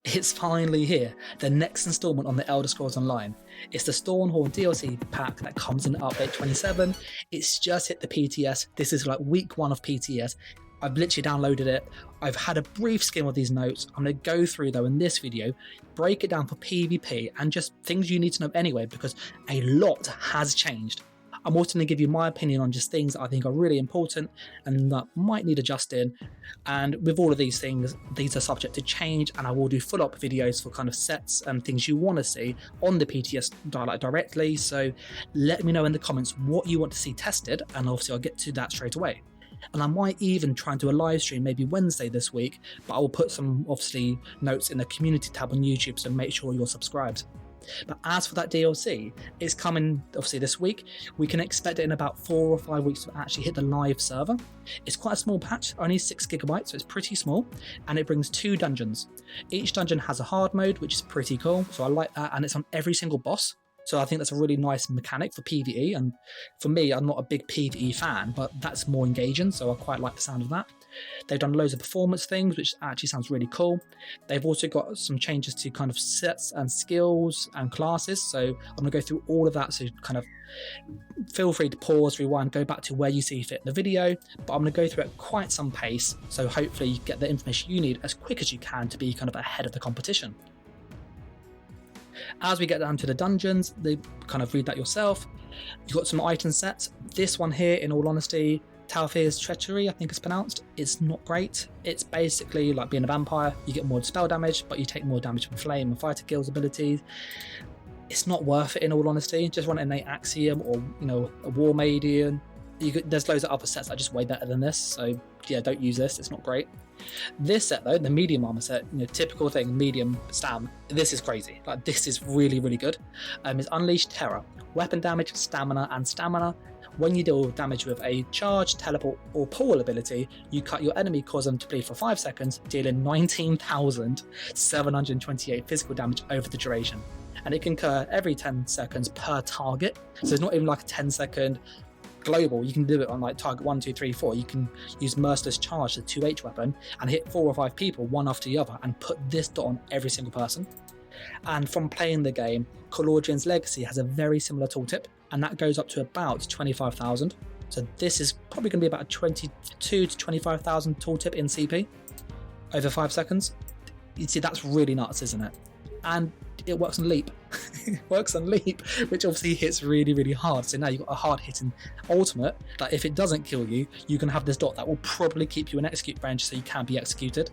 It's finally here, the next installment on the Elder Scrolls Online. It's the Stonethorn DLC pack that comes in update 27. It's just hit the PTS. This is like week 1 of PTS. I've literally downloaded it. I've had a brief skim of these notes. I'm going to go through though in this video, break it down for PvP and just things you need to know anyway, because a lot has changed. I'm also going to give you my opinion on just things that I think are really important and that might need adjusting. And with all of these things, these are subject to change, and I will do full-up videos for kind of sets and things you want to see on the PTS directly. So let me know in the comments what you want to see tested, and obviously I'll get to that straight away. And I might even try and do a live stream maybe Wednesday this week, but I will put some obviously notes in the community tab on YouTube, so make sure you're subscribed. But as for that DLC, it's coming obviously this week. We can expect it in about 4 or 5 weeks to actually hit the live server. It's quite a small patch, only 6 GB, so it's pretty small, and it brings 2 dungeons. Each dungeon has a hard mode, which is pretty cool, so I like that, and it's on every single boss. So I think that's a really nice mechanic for PvE, and for me, I'm not a big PvE fan, but that's more engaging, so I quite like the sound of that. They've done loads of performance things, which actually sounds really cool. They've also got some changes to kind of sets and skills and classes, so I'm going to go through all of that, so kind of feel free to pause, rewind, go back to where you see fit in the video, but I'm going to go through it at quite some pace, so hopefully you get the information you need as quick as you can to be kind of ahead of the competition. As we get down to the dungeons, they kind of read that yourself. You've got some item sets. This one here, in all honesty, Talfir's Treachery, I think it's pronounced, it's not great. It's basically like being a vampire. You get more spell damage, but you take more damage from flame and fighter kills abilities. It's not worth it, in all honesty. Just run an innate axiom or, you know, a war median. There's loads of other sets that are just way better than this, so yeah, don't use this. It's not great. This set though, the medium armor set, you know, typical thing, medium stam. This is crazy. Like, this is really, really good. It's Unleash Terror, weapon damage, stamina, and stamina. When you deal damage with a charge, teleport, or pull ability, you cut your enemy, cause them to bleed for 5 seconds, dealing 19,728 physical damage over the duration. And it can occur every 10 seconds per target. So it's not even like a 10-second global. You can do it on like target 1, 2, 3, 4. You can use Merciless Charge, the 2H weapon, and hit 4 or 5 people one after the other and put this dot on every single person. And from playing the game, Calordian's Legacy has a very similar tooltip, and that goes up to about 25,000. So this is probably going to be about a 22 to 25,000 tooltip in CP over 5 seconds. You see, that's really nuts, isn't it? And it works on leap. It works on leap, which obviously hits really, really hard. So now you've got a hard hitting ultimate that if it doesn't kill you, you can have this dot that will probably keep you in execute range, so you can be executed.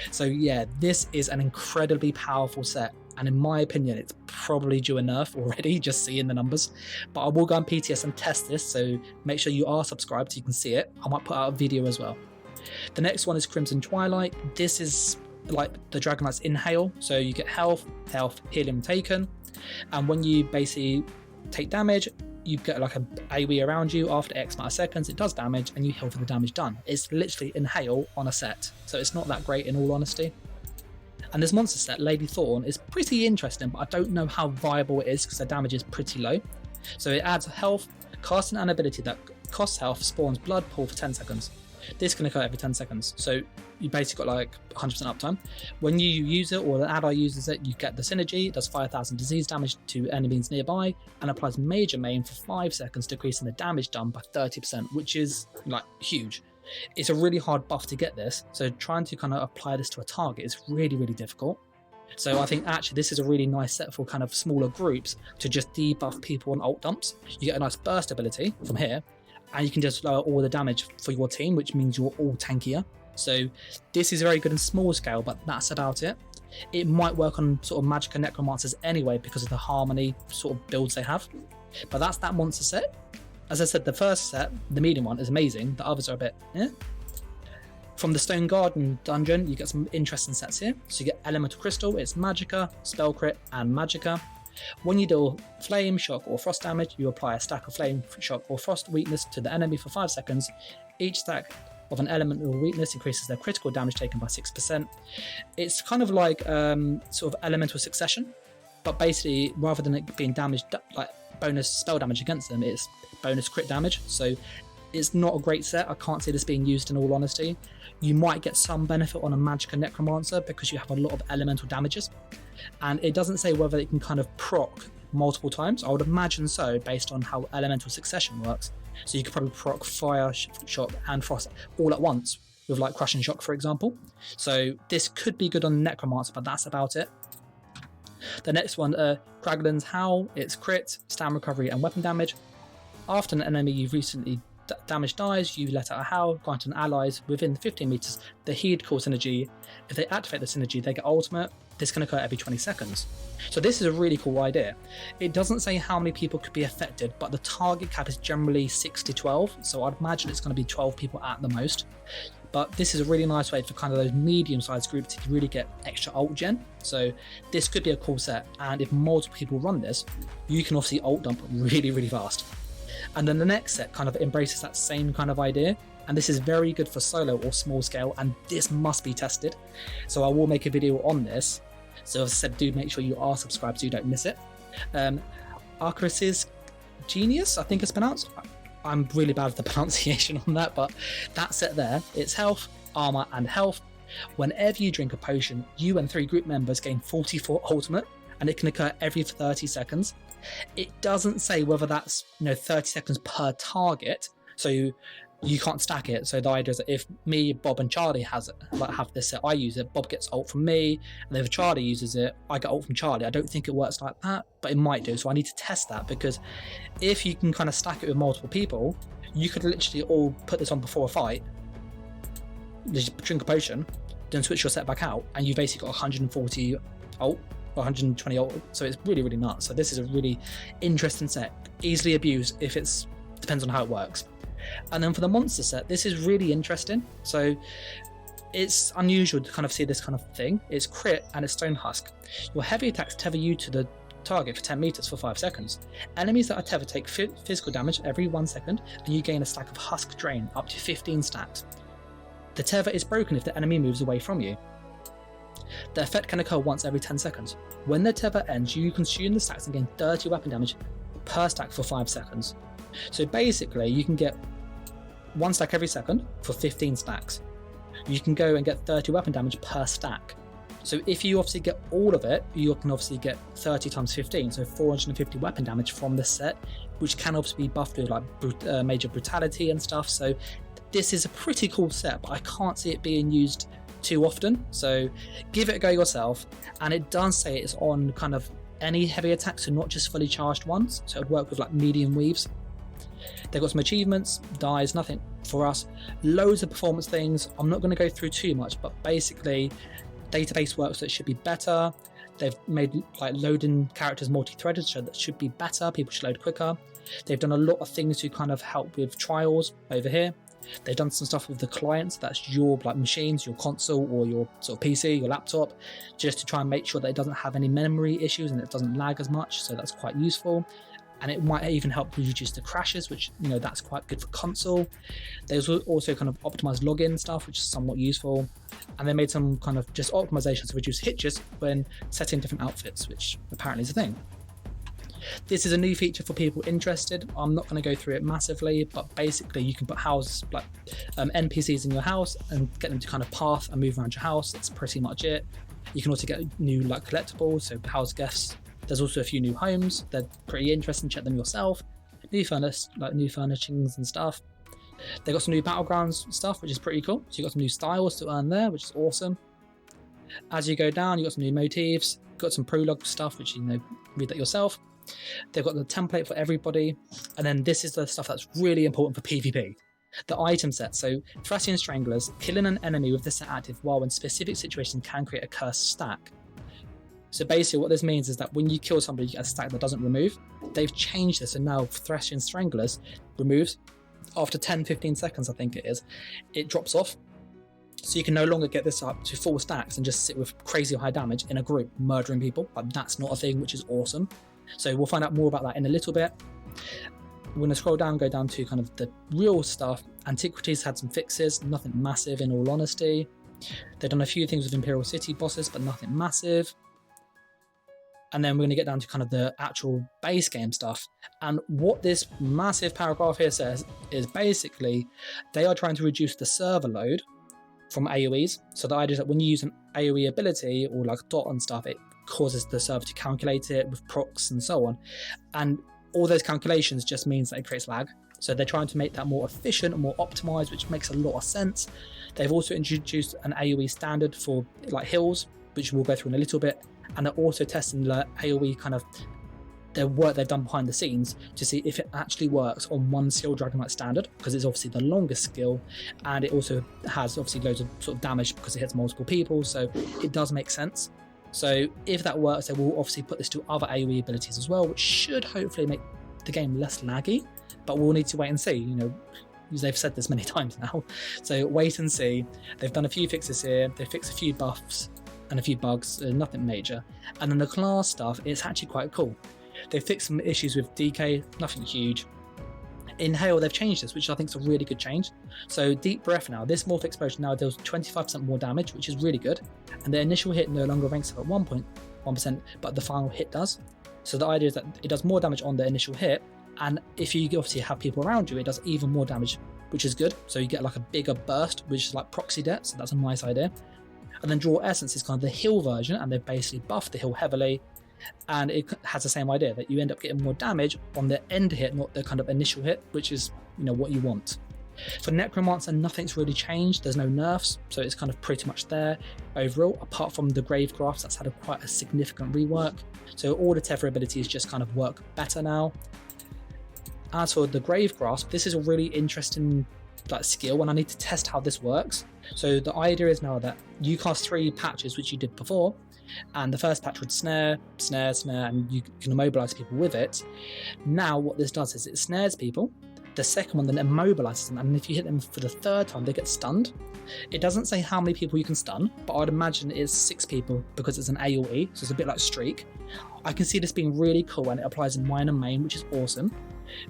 So yeah, this is an incredibly powerful set, and in my opinion, it's probably due a nerf already, just seeing the numbers. But I will go on PTS and test this, so make sure you are subscribed so you can see it. I might put out a video as well. The next one is Crimson Twilight. This is like the Dragon Knight's Inhale, so you get health, healing taken, and when you basically take damage, you get like a AoE around you. After X amount of seconds, it does damage, and you heal for the damage done. It's literally Inhale on a set, so it's not that great in all honesty. And this monster set, Lady Thorn, is pretty interesting, but I don't know how viable it is because the damage is pretty low. So it adds health, casting an ability that costs health, spawns blood pool for 10 seconds. This can occur every 10 seconds, so you basically got like 100% uptime. When you use it, or the ally uses it, you get the synergy. It does 5,000 disease damage to enemies nearby, and applies Major Main for 5 seconds, decreasing the damage done by 30%, which is like huge. It's a really hard buff to get this, so trying to kind of apply this to a target is really, really difficult. So I think actually this is a really nice set for kind of smaller groups to just debuff people on ult dumps. You get a nice burst ability from here, and you can just lower all the damage for your team, which means you're all tankier. So this is very good in small scale, but that's about it. It might work on sort of magic and necromancers anyway because of the harmony sort of builds they have. But that's that monster set. As I said, the first set, the medium one, is amazing. The others are a bit From the Stone Garden dungeon, you get some interesting sets here. So you get Elemental Crystal, it's Magicka, Spell Crit, and Magicka. When you deal Flame, Shock, or Frost damage, you apply a stack of Flame, Shock, or Frost weakness to the enemy for 5 seconds. Each stack of an elemental weakness increases their critical damage taken by 6%. It's kind of like sort of elemental succession, but basically rather than it being damaged like bonus spell damage against them, it's bonus crit damage. So It's not a great set. I can't see this being used in all honesty. You might get some benefit on a Magicka Necromancer because you have a lot of elemental damages, and it doesn't say whether it can kind of proc multiple times. I would imagine so, based on how elemental succession works. So you could probably proc Fire, Shock and Frost all at once with like Crushing Shock, for example. So this could be good on Necromancer, but that's about it. The next one, Kraglin's Howl. It's crit, stand recovery and weapon damage. After an enemy you've recently damage dies, you let out a howl, granting allies within 15 meters the heed core synergy. If they activate the synergy, they get ultimate. This can occur every 20 seconds. So this is a really cool idea. It doesn't say how many people could be affected, but the target cap is generally 6 to 12, so I'd imagine it's going to be 12 people at the most. But this is a really nice way for kind of those medium-sized groups to really get extra ult gen. So this could be a cool set, and if multiple people run this, you can obviously ult dump really, really fast. And then the next set kind of embraces that same kind of idea, and this is very good for solo or small scale, and this must be tested. So I will make a video on this. So as I said, do make sure you are subscribed so you don't miss it. Arceus's Genius, I think it's pronounced. I'm really bad at the pronunciation on that, but that set there, it's health, armor, and health. Whenever you drink a potion, you and 3 group members gain 44 ultimate, and it can occur every 30 seconds. It doesn't say whether that's 30 seconds per target, so you can't stack it. So the idea is that if me, Bob, and Charlie have this set, I use it, Bob gets ult from me, and if Charlie uses it, I get ult from Charlie. I don't think it works like that, but it might do, so I need to test that, because if you can kind of stack it with multiple people, you could literally all put this on before a fight, just drink a potion, then switch your set back out, and you've basically got 140 ult, or 120 ult, so it's really, really nuts. So this is a really interesting set, easily abused if it's, depends on how it works. And then for the monster set, this is really interesting. So it's unusual to kind of see this kind of thing. It's crit and it's Stone Husk. Your heavy attacks tether you to the target for 10 meters for 5 seconds. Enemies that are tethered take physical damage every 1 second, and you gain a stack of Husk Drain, up to 15 stacks. The tether is broken if the enemy moves away from you. The effect can occur once every 10 seconds. When the tether ends, you consume the stacks and gain 30 weapon damage per stack for 5 seconds. So basically, you can get 1 stack every second for 15 stacks. You can go and get 30 weapon damage per stack. So if you obviously get all of it, you can obviously get 30 times 15, so 450 weapon damage from this set, which can obviously be buffed with like major brutality and stuff. So this is a pretty cool set, but I can't see it being used too often. So give it a go yourself. And it does say it's on kind of any heavy attacks, so not just fully charged ones. So it would work with like medium weaves. They've got some achievements, dies, nothing for us. Loads of performance things. I'm not going to go through too much, but basically database works, so it should be better. They've made like loading characters multi-threaded, so that should be better. People should load quicker. They've done a lot of things to kind of help with trials over here. They've done some stuff with the clients, that's your like machines, your console or your sort of PC, your laptop, just to try and make sure that it doesn't have any memory issues and it doesn't lag as much, so that's quite useful. And it might even help reduce the crashes, which that's quite good for console. There's also kind of optimized login stuff, which is somewhat useful. And they made some kind of just optimizations to reduce hitches when setting different outfits, which apparently is a thing. This is a new feature for people interested. I'm not going to go through it massively, but basically you can put NPCs in your house and get them to kind of path and move around your house. That's pretty much it. You can also get new like collectibles, so house guests. There's also a few new homes. They're pretty interesting. Check them yourself. New furnishings and stuff. They've got some new battlegrounds stuff, which is pretty cool. So you've got some new styles to earn there, which is awesome. As you go down, you've got some new motifs. Got some prologue stuff, which read that yourself. They've got the template for everybody. And then this is the stuff that's really important for PvP. The item set. So Thracian Stranglers, killing an enemy with this set active while in specific situations can create a cursed stack. So basically what this means is that when you kill somebody, you get a stack that doesn't remove. They've changed this, and now Thracian Stranglers removes after 10-15 seconds, I think it is. It drops off. So you can no longer get this up to full stacks and just sit with crazy high damage in a group, murdering people. But that's not a thing, which is awesome. So we'll find out more about that in a little bit. We're going to scroll down, go down to kind of the real stuff. Antiquities had some fixes, nothing massive in all honesty. They've done a few things with Imperial City bosses, but nothing massive. And then we're going to get down to kind of the actual base game stuff. And what this massive paragraph here says is basically they are trying to reduce the server load from AoEs. So the idea is that when you use an AoE ability or like dot and stuff, it causes the server to calculate it with procs and so on. And all those calculations just means that it creates lag. So they're trying to make that more efficient and more optimized, which makes a lot of sense. They've also introduced an AoE standard for like hills, which we'll go through in a little bit. And they're also testing the AoE kind of their work they've done behind the scenes to see if it actually works on one skill Dragon Knight standard, because it's obviously the longest skill, and it also has obviously loads of sort of damage because it hits multiple people, so it does make sense. So if that works, they will obviously put this to other AoE abilities as well, which should hopefully make the game less laggy, but we'll need to wait and see, you know, because they've said this many times now. So wait and see. They've done a few fixes here, they've fixed a few buffs and a few bugs, nothing major. And then the class stuff, it's actually quite cool. They've fixed some issues with DK, nothing huge. In Hail, they've changed this, which I think is a really good change. So Deep Breath now, this Morph Explosion now deals 25% more damage, which is really good. And the initial hit no longer ranks up at 1.1%, but the final hit does. So the idea is that it does more damage on the initial hit, and if you obviously have people around you, it does even more damage, which is good. So you get like a bigger burst, which is like proxy debt, so that's a nice idea. And then Draw Essence is kind of the heal version, and they've basically buffed the heal heavily. And it has the same idea that you end up getting more damage on the end hit, not the kind of initial hit, which is, you know, what you want. For Necromancer, nothing's really changed. There's no nerfs, so it's kind of pretty much there overall, apart from the Grave Grafts. That's had quite a significant rework. So all the Tether abilities just kind of work better now. As for the Grave Grasp, this is a really interesting skill, and I need to test how this works. So the idea is now that you cast 3 patches, which you did before, and the first patch would snare, and you can immobilize people with it. Now what this does is it snares people. The second one then immobilizes them, and if you hit them for the 3rd time, they get stunned. It doesn't say how many people you can stun, but I'd imagine it's 6 people because it's an AoE, so it's a bit like Streak. I can see this being really cool, and it applies in Mine and Main, which is awesome.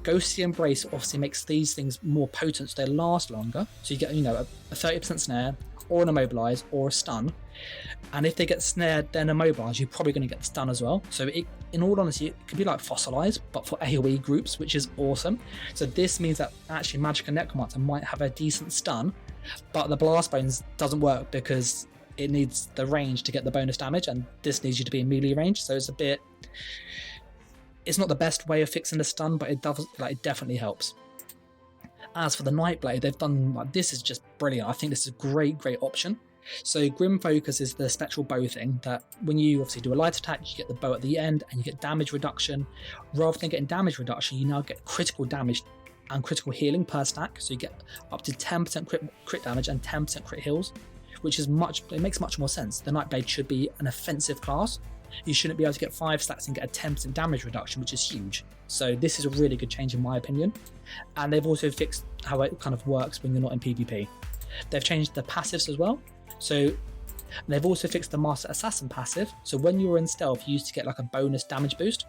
Ghostly Embrace obviously makes these things more potent, so they last longer. So you get, you know, a 30% snare, or an immobilize, or a stun. And if they get snared, then immobilized, you're probably going to get the stun as well. So it, in all honesty, it could be like Fossilize, but for AoE groups, which is awesome. So this means that actually Magic and Necromancer might have a decent stun, but the Blast Bones doesn't work because it needs the range to get the bonus damage, and this needs you to be in melee range. So it's a bit... It's not the best way of fixing the stun, but it does, it definitely helps. As for the Nightblade, they've done, this is just brilliant. I think this is a great option. So Grim Focus is the spectral bow thing that when you obviously do a light attack, you get the bow at the end and you get damage reduction. Rather than getting damage reduction, you now get critical damage and critical healing per stack. So you get up to 10% crit damage and 10% crit heals, which is it makes much more sense. The Nightblade should be an offensive class. You shouldn't be able to get 5 stacks and get a 10% damage reduction, which is huge. So this is a really good change in my opinion. And they've also fixed how it kind of works when you're not in PvP. They've changed the passives as well. So they've also fixed the Master Assassin passive. So when you were in stealth, you used to get like a bonus damage boost.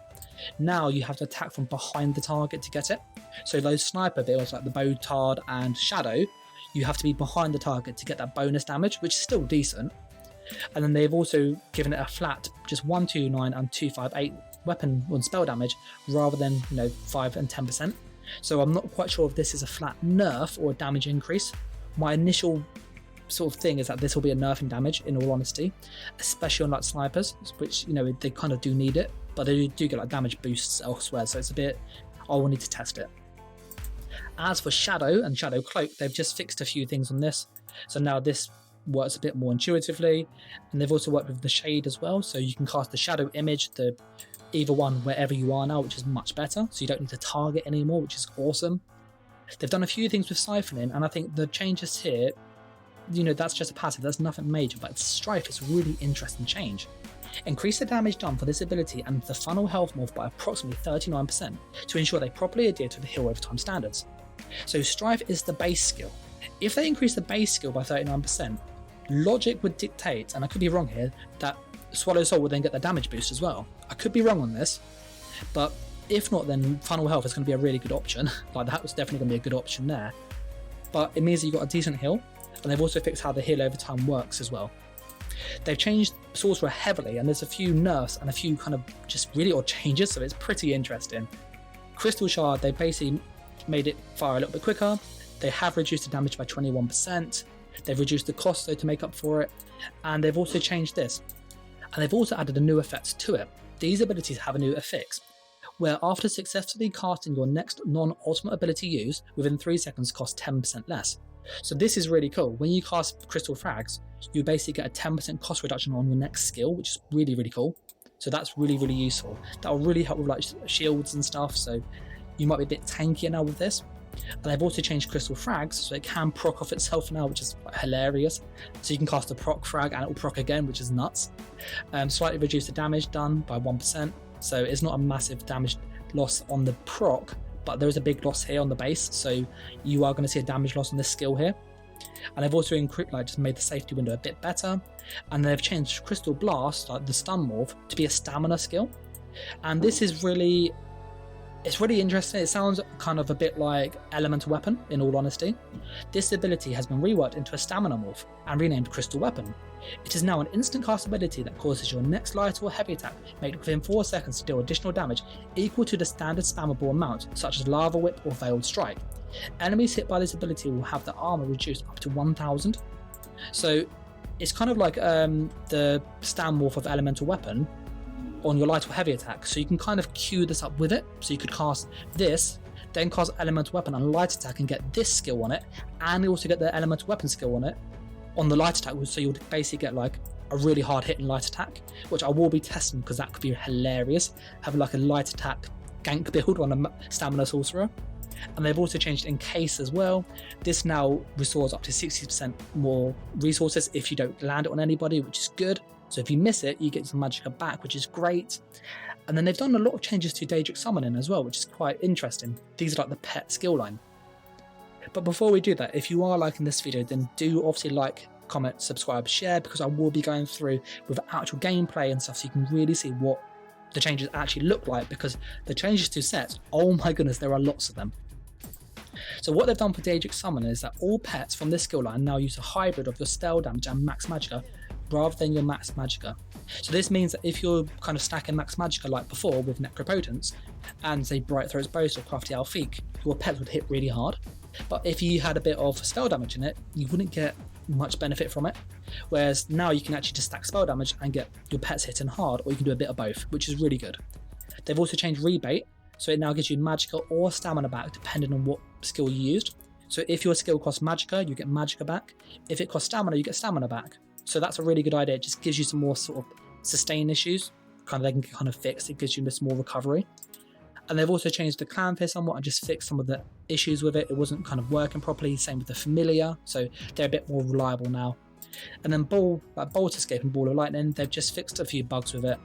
Now you have to attack from behind the target to get it. So those sniper builds like the Bow Tard and Shadow, you have to be behind the target to get that bonus damage, which is still decent. And then they've also given it a flat, just 129 and 258 weapon and spell damage, rather than 5 and 10%. So I'm not quite sure if this is a flat nerf or a damage increase. My initial sort of thing is that this will be a nerf in damage, in all honesty, especially on snipers, which they kind of do need it, but they do get damage boosts elsewhere. So it's a bit, I will need to test it. As for Shadow and Shadow Cloak, they've just fixed a few things on this. So now this works a bit more intuitively, and they've also worked with the shade as well, so you can cast the shadow image, either one wherever you are now, which is much better, so you don't need to target anymore, which is awesome. They've done a few things with siphoning, and I think the changes here, that's just a passive, that's nothing major, but Strife is a really interesting change. Increase the damage done for this ability and the funnel health morph by approximately 39% to ensure they properly adhere to the heal over time standards. So Strife is the base skill. If they increase the base skill by 39%, logic would dictate, and I could be wrong here, that Swallow Soul would then get the damage boost as well. I could be wrong on this, but if not, then Funnel Health is going to be a really good option. That was definitely going to be a good option there. But it means that you've got a decent heal, and they've also fixed how the heal over time works as well. They've changed Sorcerer heavily, and there's a few nerfs and a few kind of just really odd changes, so it's pretty interesting. Crystal Shard, they basically made it fire a little bit quicker. They have reduced the damage by 21%. They've reduced the cost though to make up for it, and they've also changed this. And they've also added a new effect to it. These abilities have a new affix, where after successfully casting your next non-ultimate ability use, within 3 seconds costs 10% less. So this is really cool. When you cast Crystal Frags, you basically get a 10% cost reduction on your next skill, which is really, really cool. So that's really, really useful. That will really help with like shields and stuff, so you might be a bit tankier now with this. And they've also changed Crystal Frags, so it can proc off itself now, which is hilarious. So you can cast a proc frag and it will proc again, which is nuts. Slightly reduce the damage done by 1%, so it's not a massive damage loss on the proc, but there is a big loss here on the base, so you are going to see a damage loss on this skill here. And they've also just made the safety window a bit better, and they've changed Crystal Blast, like the stun morph, to be a stamina skill. And this is really, it's really interesting. It sounds kind of a bit like Elemental Weapon, in all honesty. This ability has been reworked into a stamina morph and renamed Crystal Weapon. It is now an instant cast ability that causes your next light or heavy attack made within 4 seconds to deal additional damage equal to the standard spammable amount, such as Lava Whip or Veiled Strike. Enemies hit by this ability will have the armor reduced up to 1000. So it's kind of like the stam morph of Elemental Weapon on your light or heavy attack, so you can kind of queue this up with it. So you could cast this, then cast Elemental Weapon on light attack and get this skill on it, and you also get the Elemental Weapon skill on it on the light attack, so you'll basically get like a really hard hitting light attack, which I will be testing because that could be hilarious, having like a light attack gank build on a stamina sorcerer. And they've also changed Encase as well. This now restores up to 60% more resources if you don't land it on anybody, which is good. So if you miss it, you get some magicka back, which is great. And then they've done a lot of changes to Daedric Summoning as well, which is quite interesting. These are like the pet skill line. But before we do that, if you are liking this video, then do obviously like, comment, subscribe, share, because I will be going through with actual gameplay and stuff, so you can really see what the changes actually look like, because the changes to sets, oh my goodness, there are lots of them. So what they've done for Daedric Summon is that all pets from this skill line now use a hybrid of your spell damage and max magicka rather than your max magicka. So this means that if you're kind of stacking max magicka like before with Necropotence and say Bright Throat's Boast or Crafty Alfiq, your pets would hit really hard. But if you had a bit of spell damage in it, you wouldn't get much benefit from it. Whereas now you can actually just stack spell damage and get your pets hitting hard, or you can do a bit of both, which is really good. They've also changed Rebate, so it now gives you magicka or stamina back depending on what skill you used. So if your skill costs magicka, you get magicka back. If it costs stamina, you get stamina back. So that's a really good idea. It just gives you some more sort of sustain issues, they can kind of fix. It gives you this more recovery. And they've also changed the Clanfear somewhat and just fixed some of the issues with it. It wasn't kind of working properly. Same with the Familiar, so they're a bit more reliable now. And then Bolt Escape and Ball of Lightning, they've just fixed a few bugs with it.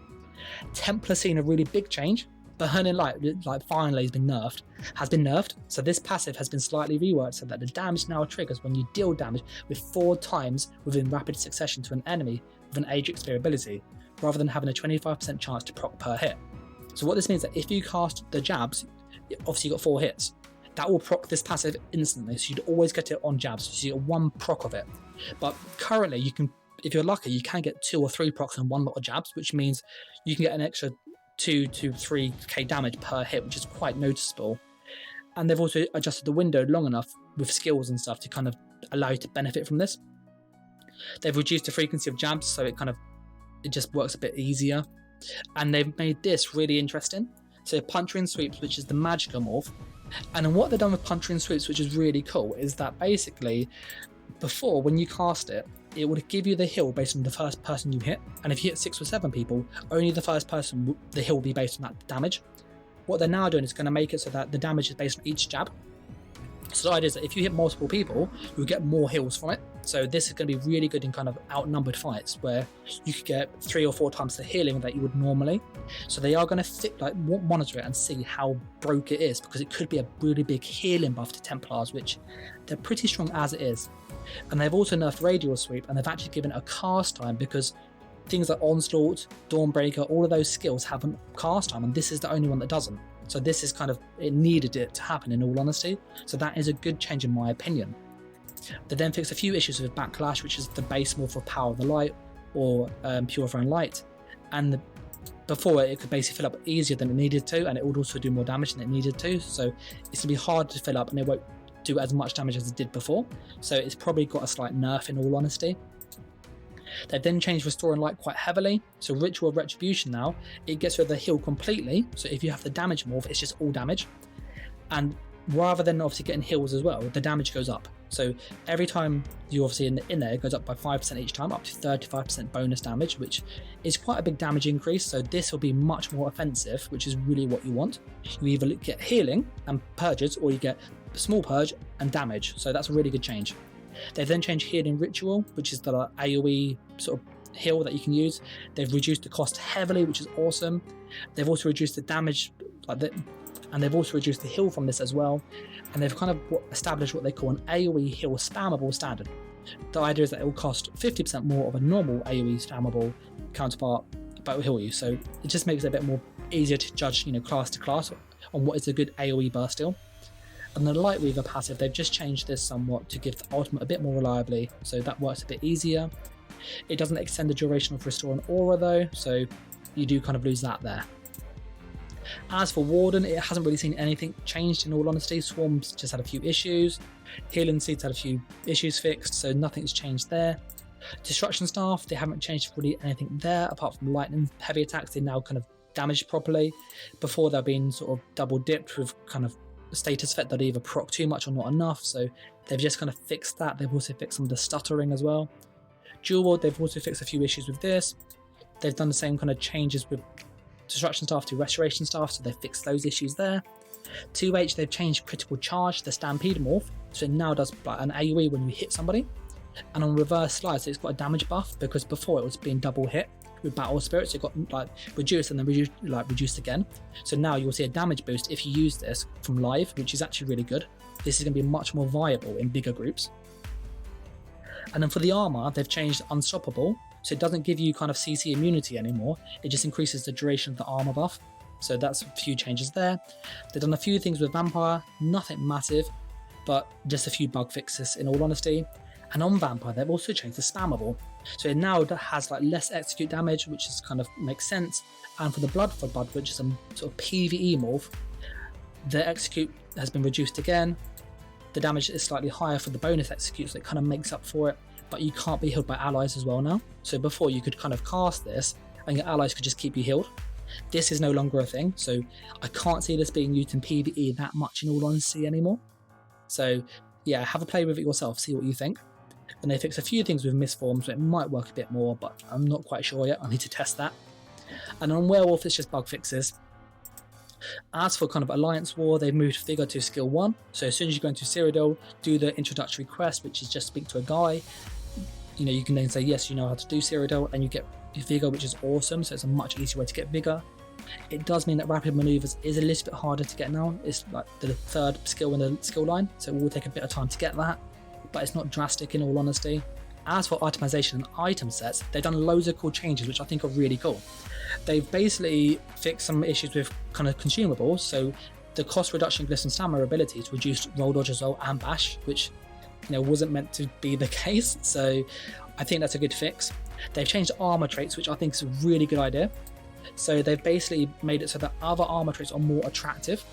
Templar seen a really big change. Burning Light, like finally has been nerfed. So this passive has been slightly reworked so that the damage now triggers when you deal damage with 4 times within rapid succession to an enemy with an Aedric Sphere ability, rather than having a 25% chance to proc per hit. So what this means is that if you cast the jabs, obviously you got 4 hits, that will proc this passive instantly, so you'd always get it on jabs, so you get 1 proc of it. But currently you can, if you're lucky, you can get 2 or 3 procs and 1 lot of jabs, which means you can get an extra 2 to 3k damage per hit, which is quite noticeable. And they've also adjusted the window long enough with skills and stuff to kind of allow you to benefit from this. They've reduced the frequency of jabs, so it just works a bit easier. And they've made this really interesting. So Puncher and Sweeps, which is the magicka morph. And then what they've done with Puncher and Sweeps, which is really cool, is that basically before, when you cast it, it would give you the heal based on the first person you hit. And if you hit 6 or 7 people, only the first person, the heal will be based on that damage. What they're now doing is going to make it so that the damage is based on each jab. So the idea is that if you hit multiple people, you'll get more heals from it. So this is going to be really good in kind of outnumbered fights where you could get 3 or 4 times the healing that you would normally. So they are going to monitor it and see how broke it is, because it could be a really big healing buff to Templars, which they're pretty strong as it is. And they've also nerfed Radial Sweep, and they've actually given it a cast time, because things like Onslaught, Dawnbreaker, all of those skills have a cast time, and this is the only one that doesn't. So this is it needed it to happen, in all honesty. So that is a good change in my opinion. They then fixed a few issues with Backlash, which is the base morph for Power of the Light, or Purifying Light, and before it could basically fill up easier than it needed to, and it would also do more damage than it needed to, so it's going to be hard to fill up and it won't do as much damage as it did before, so it's probably got a slight nerf in all honesty. They've then changed Restoring Light quite heavily, so Ritual of Retribution now, it gets rid of the heal completely, so if you have the damage morph, it's just all damage, and rather than obviously getting heals as well, the damage goes up. So every time you obviously in there, it goes up by 5% each time, up to 35% bonus damage, which is quite a big damage increase. So this will be much more offensive, which is really what you want. You either get healing and purges, or you get small purge and damage. So that's a really good change. They've then changed Healing Ritual, which is the AoE sort of heal that you can use. They've reduced the cost heavily, which is awesome. They've also reduced the damage, and they've also reduced the heal from this as well. And they've kind of established what they call an AoE heal spammable standard. The idea is that it will cost 50% more of a normal AoE spammable counterpart, but it will heal you. So it just makes it a bit more easier to judge, class to class on what is a good AoE burst deal. And the Light Weaver passive, they've just changed this somewhat to give the ultimate a bit more reliably, so that works a bit easier. It doesn't extend the duration of Restore an Aura though, so you do kind of lose that there. As for Warden, it hasn't really seen anything changed in all honesty. Swarms just had a few issues. Healing Seeds had a few issues fixed, so nothing's changed there. Destruction Staff, they haven't changed really anything there, apart from lightning heavy attacks, they now kind of damaged properly. Before they've been sort of double dipped with kind of status effect that either proc too much or not enough, so they've just kind of fixed that. They've also fixed some of the stuttering as well. Dual Ward, they've also fixed a few issues with this. They've done the same kind of changes with Destruction Staff to Restoration Staff, so they've fixed those issues there. 2H, they've changed Critical Charge, the Stampede morph, so it now does like an AoE when you hit somebody. And on Reverse Slide, so it's got a damage buff, because before it was being double hit with Battle Spirits, it got like reduced and then reduced again. So now you'll see a damage boost if you use this from live, which is actually really good. This is going to be much more viable in bigger groups. And then for the armor, they've changed Unstoppable, so it doesn't give you kind of CC immunity anymore, it just increases the duration of the armor buff. So that's a few changes there. They've done a few things with Vampire, nothing massive, but just a few bug fixes in all honesty. And on Vampire, they've also changed the spammable, so it now has like less execute damage, which is kind of makes sense. And for the Blood for Blood, which is some sort of PvE morph, the execute has been reduced again. The damage is slightly higher for the bonus execute, so it kind of makes up for it. But you can't be healed by allies as well now. So before you could kind of cast this and your allies could just keep you healed. This is no longer a thing, so I can't see this being used in PvE that much in all honesty anymore. So yeah, have a play with it yourself, see what you think. And they fix a few things with Misforms, so it might work a bit more, but I'm not quite sure yet, I need to test that. And on Werewolf, it's just bug fixes. As for kind of Alliance War, they've moved Vigor to skill 1, so as soon as you go into Cyrodiil, do the introductory quest, which is just speak to a guy. You can then say yes, you know how to do Cyrodiil, and you get Vigor, which is awesome, so it's a much easier way to get Vigor. It does mean that Rapid Maneuvers is a little bit harder to get now. It's like the third skill in the skill line, so it will take a bit of time to get that, but it's not drastic in all honesty. As for itemization and item sets, they've done loads of cool changes, which I think are really cool. They've basically fixed some issues with kind of consumables, so the cost reduction glyphs and stamina abilities reduced roll dodge as well and bash, which wasn't meant to be the case, so I think that's a good fix. They've changed armor traits, which I think is a really good idea. So they've basically made it so that other armor traits are more attractive.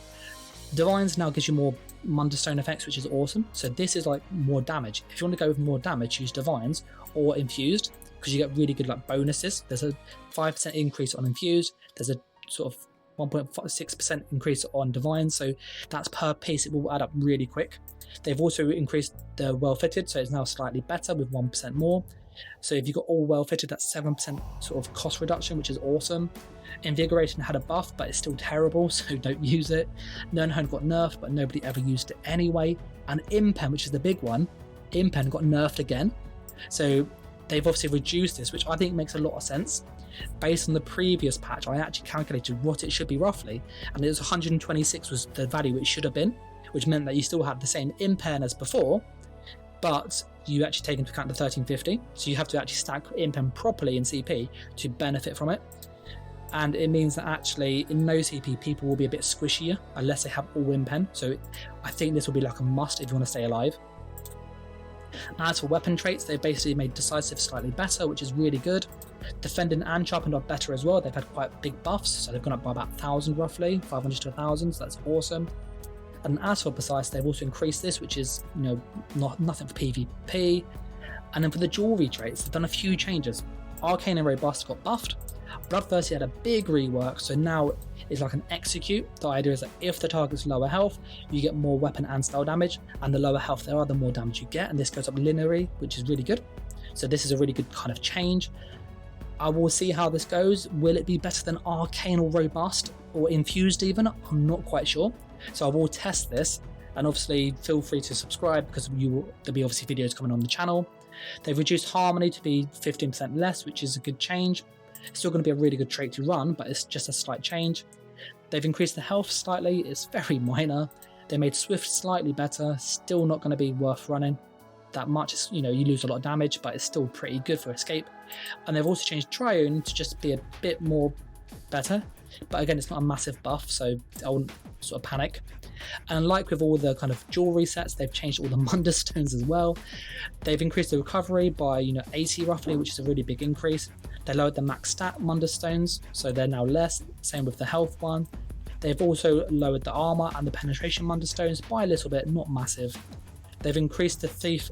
Divines now gives you more mundus stone effects, which is awesome. So this is like more damage. If you want to go with more damage, use Divines or Infused, because you get really good like bonuses. There's a 5% increase on Infused. There's a sort of 1.6% increase on Divines. So that's per piece. It will add up really quick. They've also increased the well fitted, so it's now slightly better with 1% more. So if you've got all well fitted, that's 7% sort of cost reduction, which is awesome. Invigoration had a buff, but it's still terrible, so don't use it. Nernhone got nerfed, but nobody ever used it anyway. And Impen, which is the big one, Impen got nerfed again. So they've obviously reduced this, which I think makes a lot of sense. Based on the previous patch, I actually calculated what it should be roughly, and it was 126 was the value it should have been, which meant that you still had the same Impen as before, but you actually take into account the 1350, so you have to actually stack Impen properly in CP to benefit from it. And it means that actually in no CP people will be a bit squishier unless they have all Impen, so I think this will be like a must if you want to stay alive. As for weapon traits, they've basically made decisive slightly better, which is really good. Defending and sharpened are better as well. They've had quite big buffs, so they've gone up by about 1,000 roughly, 500 to 1,000, so that's awesome. And as for precise, they've also increased this, which is, you know, nothing for PvP. And then for the jewellery traits, they've done a few changes. Arcane and Robust got buffed. Bloodthirsty had a big rework, so now it's like an execute. The idea is that if the target's lower health, you get more weapon and spell damage, and the lower health they are, the more damage you get, and this goes up linearly, which is really good. So this is a really good kind of change. I will see how this goes. Will it be better than Arcane or Robust, or Infused even? I'm not quite sure. So I will test this, and obviously feel free to subscribe because there'll be obviously videos coming on the channel. They've reduced Harmony to be 15% less, which is a good change. It's still going to be a really good trait to run, but it's just a slight change. They've increased the health slightly, it's very minor. They made Swift slightly better, still not going to be worth running that much. It's, you know, you lose a lot of damage, but it's still pretty good for escape. And they've also changed Triune to just be a bit more better, but again, it's not a massive buff, so I wouldn't sort of panic. And like with all the kind of jewelry sets, they've changed all the mundus stones as well. They've increased the recovery by 80 roughly, which is a really big increase. They lowered the max stat mundus stones, so they're now less. Same with the health one. They've also lowered the armor and the penetration mundus stones by a little bit, not massive. They've increased the thief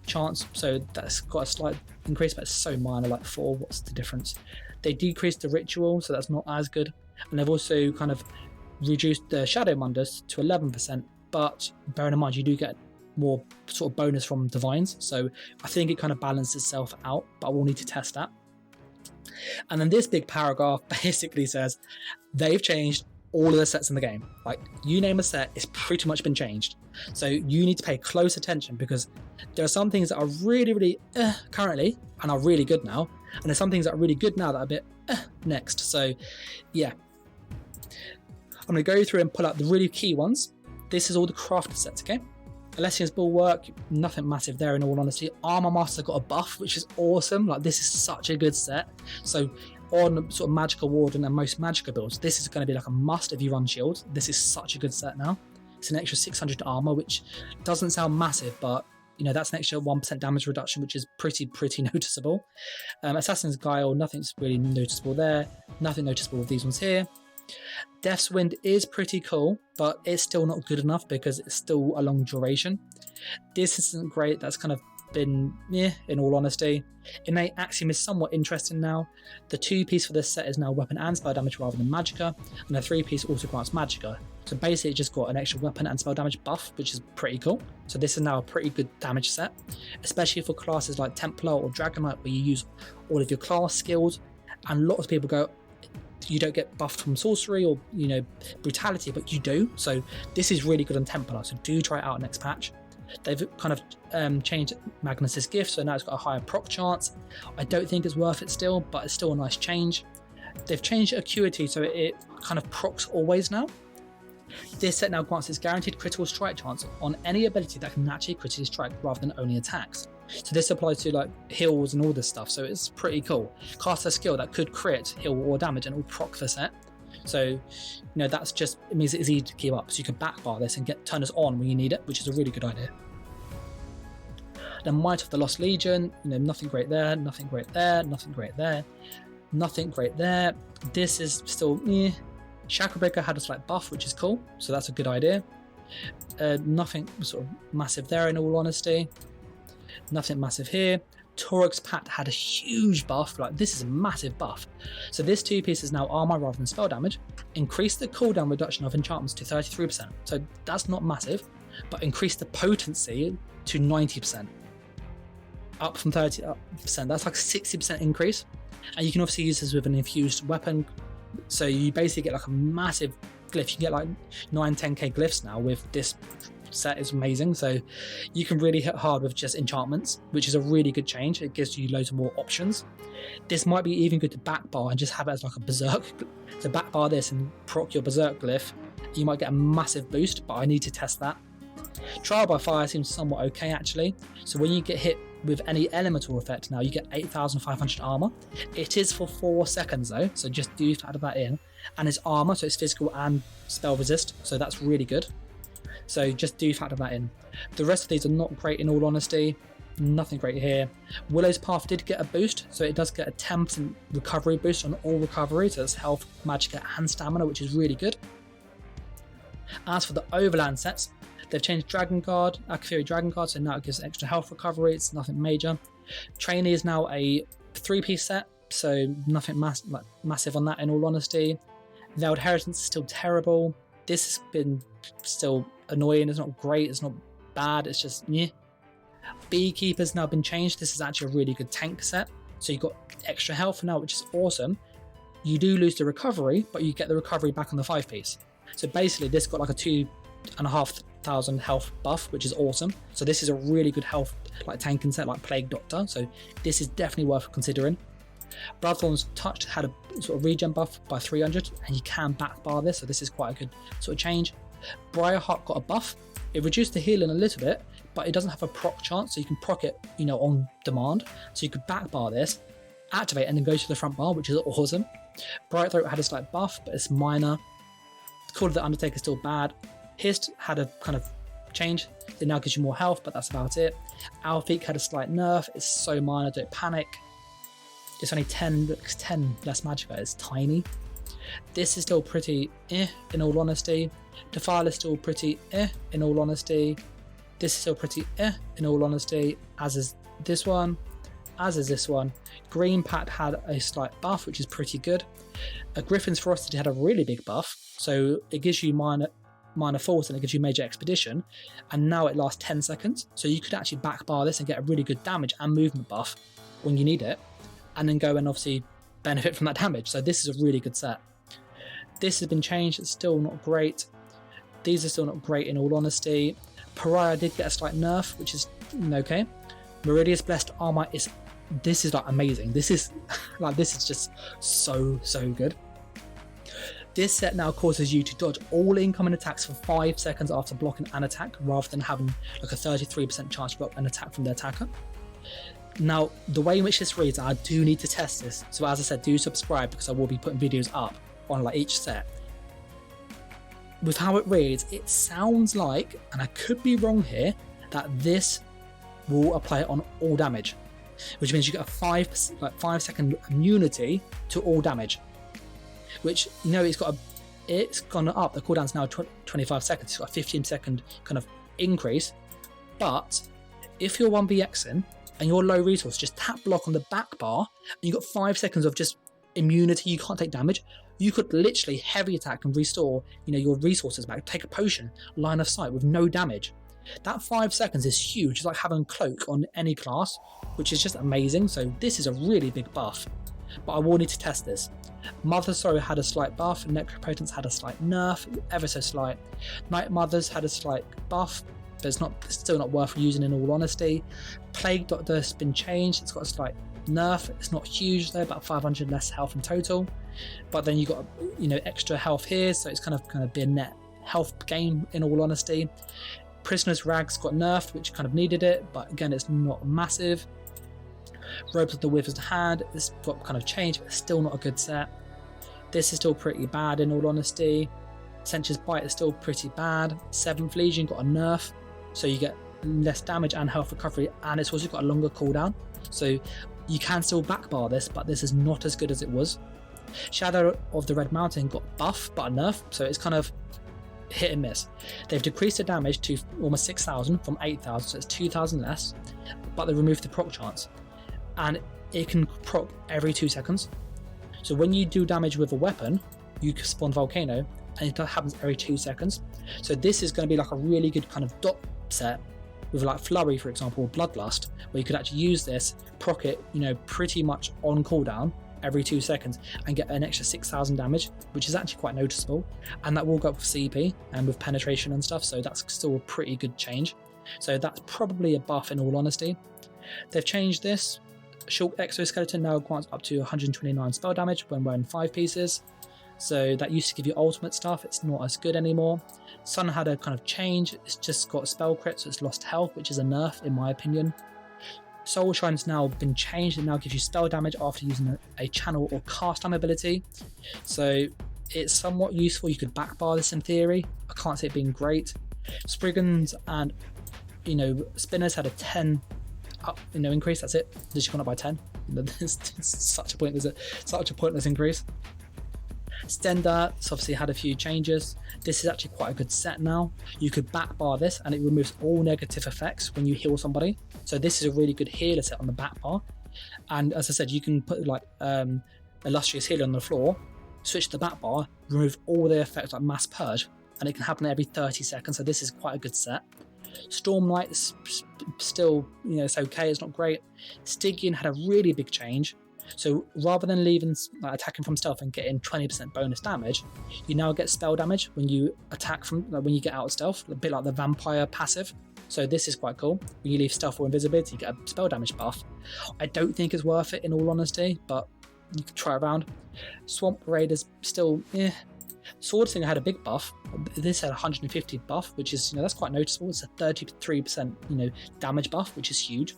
chance, so that's got a slight increase, but it's so minor, like 4. What's the difference? They decreased the ritual, so that's not as good. And they've also kind of reduced the shadow mundus to 11%, but bearing in mind you do get more sort of bonus from divines, so I think it kind of balances itself out, but I will need to test that. And then this big paragraph basically says they've changed all of the sets in the game. Like, you name a set, it's pretty much been changed, so you need to pay close attention, because there are some things that are really currently and are really good now, and there's some things that are really good now that are a bit next. So yeah, I'm going to go through and pull out the really key ones. This is all the crafted sets, okay? Alessian's Bulwark, nothing massive there in all honesty. Armour Master got a buff, which is awesome. Like, this is such a good set. So on sort of Magical Warden and most Magical builds, this is going to be like a must if you run shields. This is such a good set now. It's an extra 600 to armour, which doesn't sound massive, but you know, that's an extra 1% damage reduction, which is pretty noticeable. Assassin's Guile, nothing's really noticeable there. Nothing noticeable with these ones here. Death's Wind is pretty cool, but it's still not good enough because it's still a long duration. This isn't great, that's kind of been in all honesty. Innate Axiom is somewhat interesting now. The 2-piece for this set is now weapon and spell damage rather than magicka, and the 3-piece also grants magicka. So basically it just got an extra weapon and spell damage buff, which is pretty cool. So this is now a pretty good damage set, especially for classes like Templar or Dragon Knight, where you use all of your class skills, and lots of people go, you don't get buffed from sorcery or, you know, brutality, but you do. So this is really good on Templar, so do try it out next patch. They've kind of changed Magnus's gift, so now it's got a higher proc chance. I don't think it's worth it still, but it's still a nice change. They've changed Acuity, so it kind of procs always now. This set now grants its guaranteed critical strike chance on any ability that can naturally critically strike rather than only attacks. So this applies to like heals and all this stuff, so it's pretty cool. Cast a skill that could crit, heal, or damage, and it will proc the set. So, you know, that's just, it means it's easy to keep up. So you can backbar this and turn this on when you need it, which is a really good idea. The Might of the Lost Legion, you know, nothing great there, nothing great there, nothing great there, nothing great there. This is still Shacklebreaker had a slight buff, which is cool, so that's a good idea. Nothing sort of massive there in all honesty. Nothing massive here. Torag's Pact had a huge buff, like this is a massive buff. So this 2-piece is now armor rather than spell damage. Increase the cooldown reduction of enchantments to 33%. So that's not massive, but increase the potency to 90%. Up from 30%, that's like a 60% increase. And you can obviously use this with an infused weapon. So you basically get like a massive glyph. You can get like 9-10k glyphs now with this set. Is amazing. So you can really hit hard with just enchantments, which is a really good change. It gives you loads of more options. This might be even good to backbar and just have it as like a berserk. So backbar this and proc your berserk glyph. You might get a massive boost, but I need to test that. Trial by Fire seems somewhat okay actually. So when you get hit with any elemental effect now, you get 8,500 armor. It is for 4 seconds though, so just do factor that in. And it's armor, so it's physical and spell resist, so that's really good. So just do factor that in. The rest of these are not great in all honesty. nothing great here. Willow's Path did get a boost, so it does get a 10% recovery boost on all recovery, so it's health, magicka and stamina, which is really good. As for the Overland sets, they've changed Dragon Guard, Akafiri Dragon Guard, so now it gives extra health recovery. It's nothing major. Trainee is now a 3-piece set, so nothing massive on that, in all honesty. Veiled Inheritance is still terrible. This has been still annoying. It's not great, it's not bad, it's just yeah. Beekeeper's now been changed. This is actually a really good tank set, so you've got extra health now, which is awesome. You do lose the recovery, but you get the recovery back on the 5-piece. So basically this got like a 2,500 health buff, which is awesome. So this is a really good health like tanking set, like Plague Doctor, so this is definitely worth considering. Bloodthorn's Touch had a sort of regen buff by 300, and you can backbar this, so this is quite a good sort of change. Briarheart got a buff. It reduced the healing a little bit, but it doesn't have a proc chance, so you can proc it, you know, on demand. So you could backbar this, activate, and then go to the front bar, which is awesome. Brightthroat had a slight buff, but it's minor. Call of the Undertaker is still bad. Hist had a kind of change. It now gives you more health, but that's about it. Alfeek had a slight nerf. It's so minor, don't panic. It's only 10 less magicka. It's tiny. This is still pretty in all honesty. Defile is still pretty in all honesty. This is still pretty in all honesty, as is this one, as is this one. Green Pat had a slight buff, which is pretty good. Griffin's Ferocity had a really big buff, so it gives you minor force and it gives you major expedition, and now it lasts 10 seconds, so you could actually backbar this and get a really good damage and movement buff when you need it, and then go and obviously benefit from that damage. So this is a really good set. This has been changed. It's still not great. These are still not great in all honesty. Pariah did get a slight nerf, which is okay. Meridius Blessed Armour is like amazing. This is just so good. This set now causes you to dodge all incoming attacks for 5 seconds after blocking an attack, rather than having like a 33% chance to block an attack from the attacker. Now, the way in which this reads, I do need to test this, so as I said, do subscribe, because I will be putting videos up on like each set. With how it reads, it sounds like, and I could be wrong here, that this will apply on all damage, which means you get a 5 second immunity to all damage. Which, you know, it's gone up. The cooldown's now 25 seconds. It's got a 15-second kind of increase. But if you're 1BXing and you're low resource, just tap block on the back bar, and you've got 5 seconds of just immunity. You can't take damage. You could literally heavy attack and restore, you know, your resources back. Take a potion, line of sight with no damage. That 5 seconds is huge. It's like having cloak on any class, which is just amazing. So this is a really big buff. But I will need to test this. Mother Sorrow had a slight buff, Necropotence had a slight nerf, ever so slight. Night Mothers had a slight buff, but it's still not worth using in all honesty. Plague Doctor has been changed, it's got a slight nerf, it's not huge though, about 500 less health in total. But then you got, you know, extra health here, so it's kind of be a net health gain in all honesty. Prisoner's Rags got nerfed, which kind of needed it, but again, it's not massive. Robes of the Withered Hand, this got kind of changed, but it's still not a good set. This is still pretty bad in all honesty. Sensuous Bite is still pretty bad. 7th Legion got a nerf, so you get less damage and health recovery, and it's also got a longer cooldown, so you can still backbar this, but this is not as good as it was. Shadow of the Red Mountain got buff, but a nerf, so it's kind of hit and miss. They've decreased the damage to almost 6,000 from 8,000, so it's 2,000 less, but they removed the proc chance. And it can proc every 2 seconds. So when you do damage with a weapon, you can spawn Volcano, and it happens every 2 seconds. So this is going to be like a really good kind of dot set with like Flurry, for example, or Bloodlust, where you could actually use this, proc it, you know, pretty much on cooldown every 2 seconds and get an extra 6,000 damage, which is actually quite noticeable. And that will go up with CP and with penetration and stuff, so that's still a pretty good change. So that's probably a buff in all honesty. They've changed this. Shulk Exoskeleton now grants up to 129 spell damage when wearing 5 pieces. So that used to give you ultimate stuff, it's not as good anymore. Sun had a kind of change, it's just got spell crit, so it's lost health, which is a nerf in my opinion. Soul Shine's now been changed, it now gives you spell damage after using a channel or cast time ability. So it's somewhat useful, you could backbar this in theory. I can't see it being great. Spriggans and, you know, Spinners had a 10 up, increase. That's it. This gone up by 10. It's such a pointless increase. Stender, it's obviously had a few changes. This is actually quite a good set now. You could back bar this and it removes all negative effects when you heal somebody. So this is a really good healer set on the back bar. And as I said, you can put like illustrious healer on the floor, switch to the back bar, remove all the effects like mass purge, and it can happen every 30 seconds. So this is quite a good set. Stormlight is still, it's okay, it's not great. Stygian had a really big change. So rather than leaving attacking from stealth and getting 20% bonus damage, you now get spell damage when you attack from when you get out of stealth, a bit like the vampire passive. So this is quite cool. When you leave stealth or invisibility, you get a spell damage buff. I don't think it's worth it in all honesty, but you can try around. Swamp Raiders still, Sword Singer had a big buff. This had 150 buff, which is, that's quite noticeable. It's a 33%, damage buff, which is huge.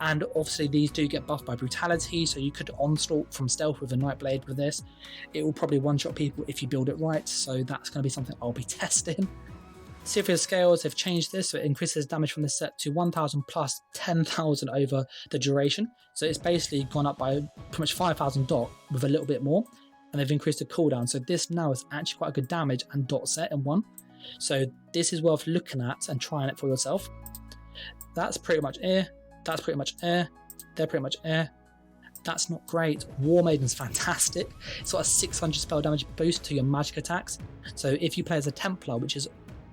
And obviously these do get buffed by brutality, so you could onslaught from stealth with a Nightblade with this. It will probably one-shot people if you build it right, so that's going to be something I'll be testing. Cyphria Scales have changed this, so it increases damage from this set to 1000 plus 10,000 over the duration. So it's basically gone up by pretty much 5,000 dot with a little bit more, and they've increased the cooldown. So this now is actually quite a good damage and dot set in one. So this is worth looking at and trying it for yourself. That's pretty much air. That's pretty much air. They're pretty much air. That's not great. War Maiden's fantastic. It's got a 600 spell damage boost to your magic attacks. So if you play as a Templar, which is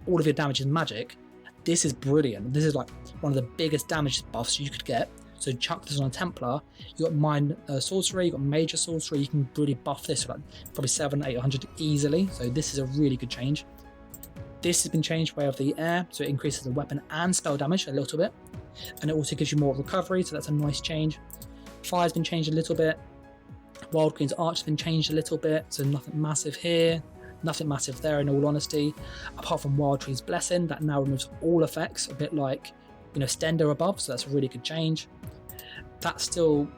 all of your damage is magic, this is brilliant. This is like one of the biggest damage buffs you could get. So chuck this on a Templar. You got Mind Sorcery, you got Major Sorcery. You can really buff this for like probably 700-800 easily. So this is a really good change. This has been changed by way of the air, so it increases the weapon and spell damage a little bit. And it also gives you more recovery, so that's a nice change. Fire's been changed a little bit. Wild Queen's Arch has been changed a little bit, so nothing massive here, nothing massive there in all honesty, apart from Wild Tree's Blessing, that now removes all effects, a bit like, Stender above, so that's a really good change. That's still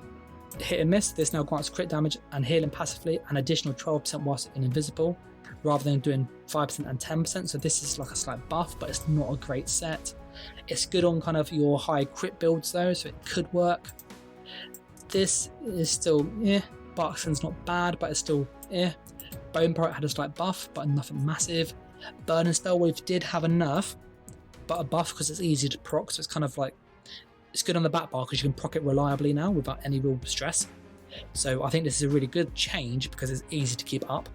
hit and miss. This now grants crit damage and healing passively, an additional 12% whilst in invisible, rather than doing 5% and 10%, so this is like a slight buff, but it's not a great set. It's good on kind of your high crit builds though, so it could work. This is still, Barkson's not bad, but it's still, Bone Pirate had a slight buff, but nothing massive. Burning Spellwave did have a nerf, but a buff because it's easy to proc, so it's kind of like, it's good on the back bar because you can proc it reliably now without any real stress. So I think this is a really good change because it's easy to keep up.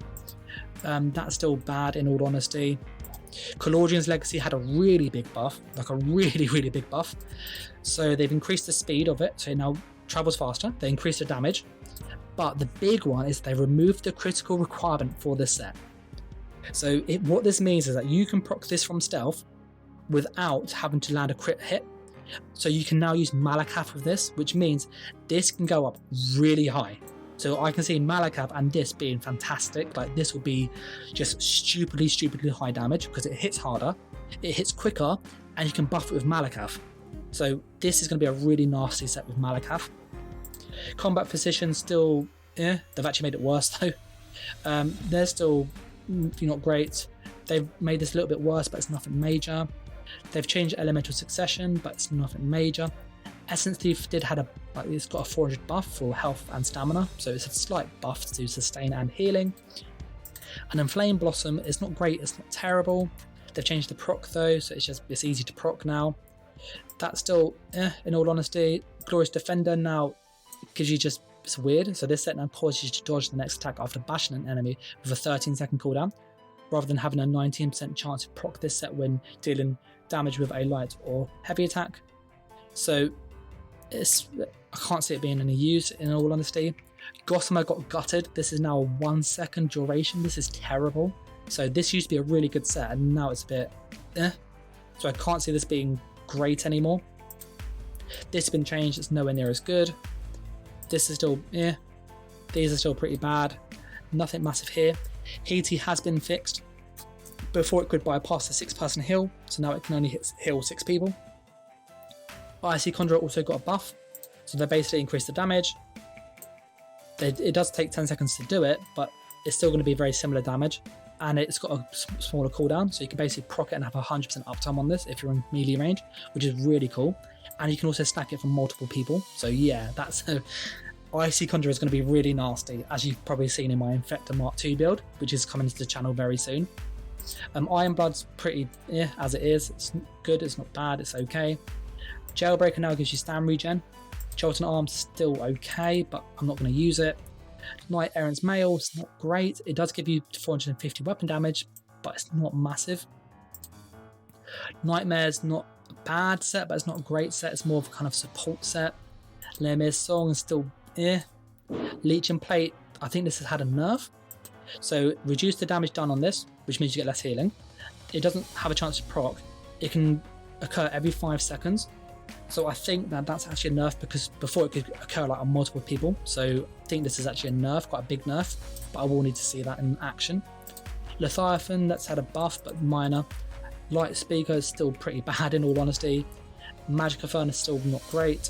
That's still bad in all honesty. Calordian's Legacy had a really big buff, like a really big buff. So they've increased the speed of it, so it now travels faster. They increased the damage, but the big one is they removed the critical requirement for this set. So what this means is that you can proc this from stealth without having to land a crit hit. So you can now use Malakath with this, which means this can go up really high. So I can see Malakath and this being fantastic. Like this will be just stupidly high damage because it hits harder, it hits quicker, and you can buff it with Malakath. So this is going to be a really nasty set with Malakath. Combat Physician still, they've actually made it worse though. They're still not great. They've made this a little bit worse, but it's nothing major. They've changed Elemental Succession, but it's nothing major. Essence Thief it's got a 400 buff for health and stamina, so it's a slight buff to sustain and healing. And then Flame Blossom is not great, it's not terrible. They've changed the proc though, so it's easy to proc now. That's still, in all honesty. Glorious Defender now gives you it's weird. So this set now causes you to dodge the next attack after bashing an enemy with a 13-second cooldown, rather than having a 19% chance to proc this set when dealing damage with a light or heavy attack. So I can't see it being any use in all honesty. Gossamer got gutted. This is now a 1 second duration. This is terrible. So this used to be a really good set and now it's a bit So I can't see this being great anymore. This has been changed, it's nowhere near as good. This is still These are still pretty bad. Nothing massive here. Heaty has been fixed. Before it could bypass the 6-person heal, so now it can only heal 6 people. Icy Conjurer also got a buff, so they basically increased the damage. It does take 10 seconds to do it, but it's still going to be very similar damage, and it's got a smaller cooldown, so you can basically proc it and have 100% uptime on this if you're in melee range, which is really cool. And you can also stack it from multiple people. So yeah, that's a Icy Conjurer is going to be really nasty, as you've probably seen in my Infector Mark II build, which is coming to the channel very soon. Iron Blood's pretty as it is. It's good, it's not bad, it's okay. Jailbreaker now gives you stam regen. Jolton Arm's still okay, but I'm not going to use it. Knight Errant's Mail, it's not great. It does give you 450 weapon damage, but it's not massive. Nightmare's not a bad set, but it's not a great set. It's more of a kind of support set. Lemir's Song is still Leech and Plate, I think this has had a nerf. So reduce the damage done on this, which means you get less healing. It doesn't have a chance to proc. It can occur every 5 seconds. So I think that that's actually a nerf, because before it could occur like on multiple people. So I think this is actually a nerf, quite a big nerf, but I will need to see that in action. Leviathan, that's had a buff, but minor. Light Speaker is still pretty bad in all honesty. Magic Furnace is still not great.